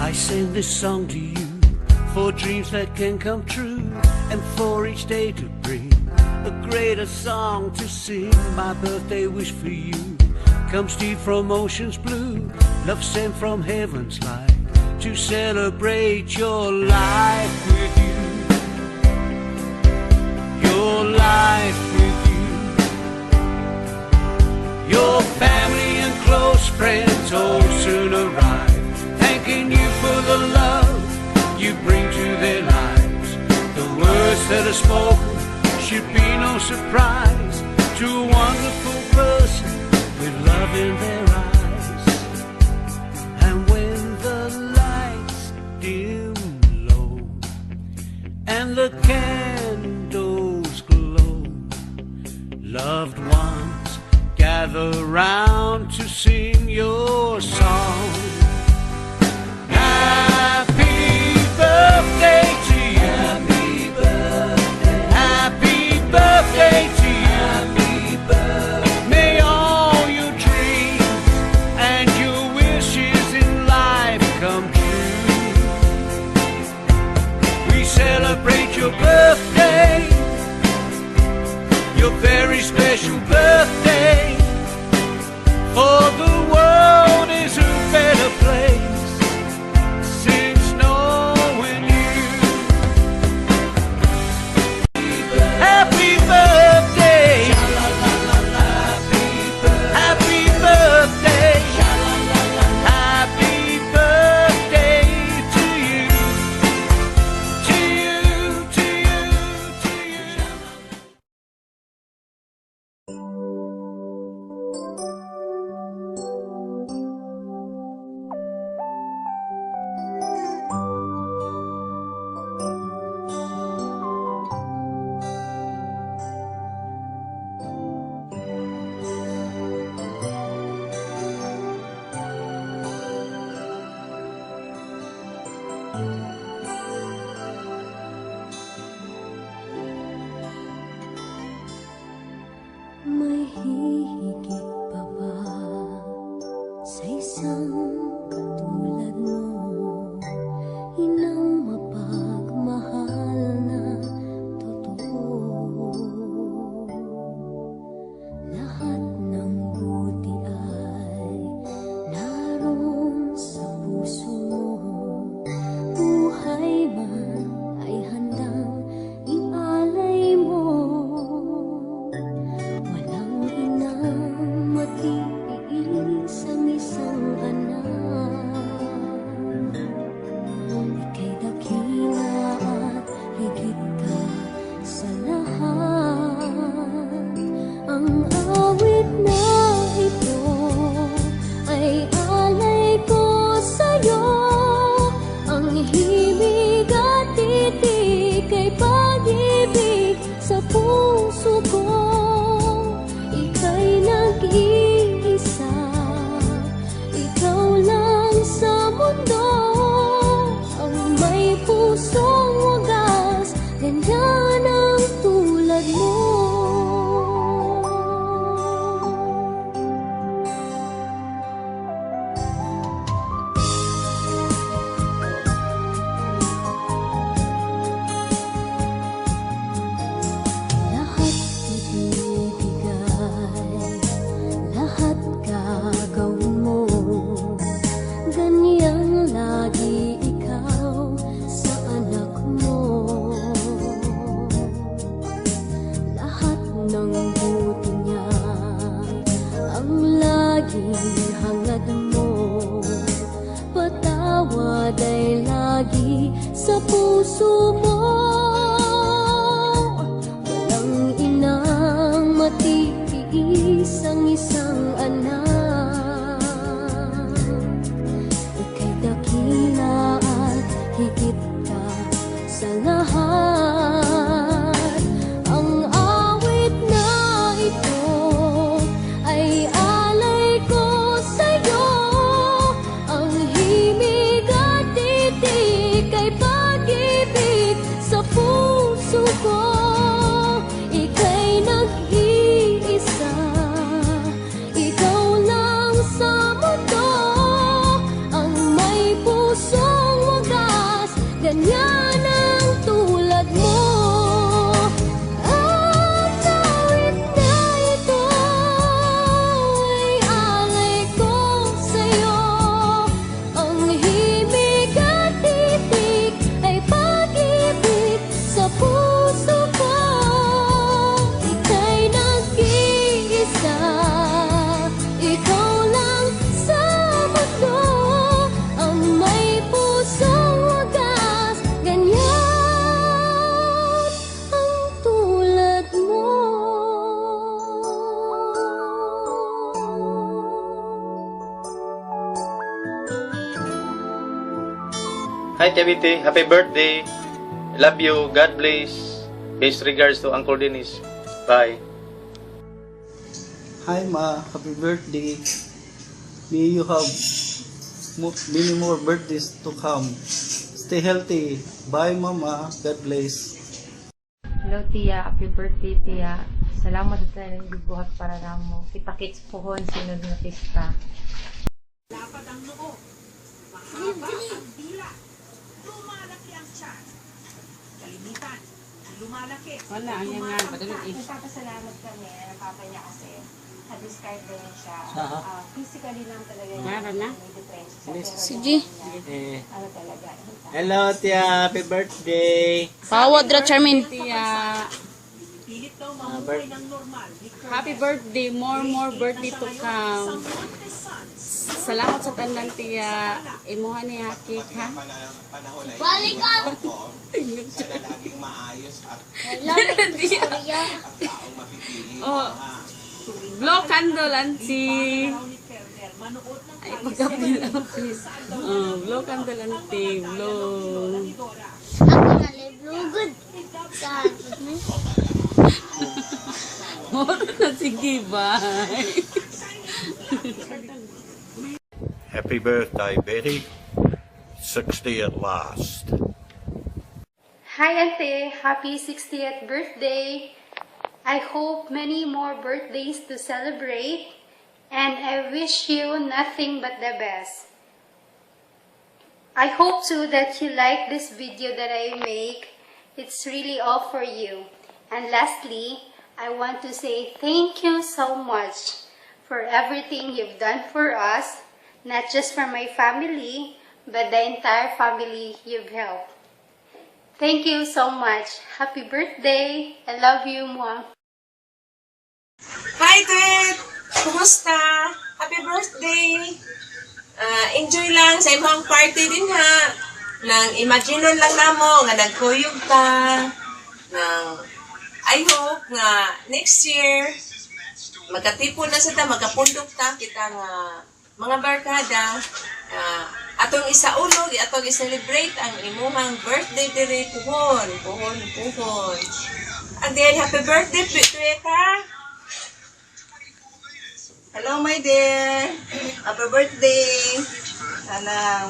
I sing this song to you for dreams that can come true, and for each day to bring a greater song to sing. My birthday wish for you comes deep from ocean's blue, love sent from heaven's light to celebrate your life with you. Your life with you. Your family and close friends all soon arrive, thanking you for the love you bring to their lives. The words that are spoken should be no surprise to a wonderful person with love in their eyes. And when the lights dim low and the candles glow, loved ones gather round to sing your song. Happy birthday to you. Happy birthday. Happy birthday to you. Happy birthday. May all your dreams and your wishes in life come true. We celebrate your birthday, your very special birthday, for the world is a better place since knowing you. Happy birthday, happy birthday, happy birthday to you, to you, to you, to you. May hihigit pa ba sa isang katulad mo? Inang mapagmahal na totoo. Lahat ng buti ay naroon sa puso mo. Buhay man ay handang ialay mo. Walang inang matiis ang isang anak. Ika'y dakila at higit ka sa lahat. Ang awit na ito ay alay ko sa'yo. Ang himig at titig ay pag-ibig sa puso ko. Ika'y nag-iisa, ikaw lang sa mundo. Ang may pusong wagas, ganyan ang tulad mo. Lahat ibibigay, lahat gagawin mo. Ganyang lagi ikaw sa anak mo. Lahat ng buti niya ang laging hangad mo. Patawad ay lagi sa puso mo. Walang inang matiis ang isang anak. Ika'y dakila at higit ka sa lahat. Ang awit na ito ay alay ko sa'yo. Ang himig at titig ay pag-ibig Hi Cavite, happy birthday. I love you. God bless. Best regards to Uncle Dennis. Bye. Hi Ma, happy birthday. May you have many more birthdays to come. Stay healthy. Bye Mama. God bless. Hello Tia, happy birthday Tia. Salamat sa tayo ng gibuhat para namo. Kita-kits pohon sunod na pista. Wala, ang yan nga, padulog eh. Nagpapasalamat kami na papa niya kasi na-describe na niya siya. Physically lang talaga niya. Meron na? May depression siya. Pero Sige. ano talaga. Hello, tia. Happy birthday. Pawad ra Charmin. Tia, happy birthday. More birthday to come. Salamat sa tanan Tia. Imuha ni cake ha. Balik ka. Oh, blow candle auntie. Ay, pagkapil ang please. Oh, blow candle auntie. Blow. Ako na liblugod. Sa Moro na sige, bye. Happy birthday, Betty. 60 at last. Hi Ate, happy 60th birthday. I hope many more birthdays to celebrate and I wish you nothing but the best. I hope too that you like this video that I make. It's really all for you. And lastly, I want to say thank you so much for everything you've done for us, not just for my family, but the entire family you've helped. Thank you so much. Happy birthday. I love you, Mom. Hi, Ted! Kumusta? Happy birthday! Enjoy lang sa imong party din ha. Nang imaginon lang namo nga nagkuyog ta. Nang I hope nga next year magkatipon na sa ta, magkapundok ta kita nga mga barkada. Atong isaulog, atong i-celebrate ang imuhang birthday dire puhon. And then, happy birthday, Tueka! Hello, my dear! Happy birthday! Sana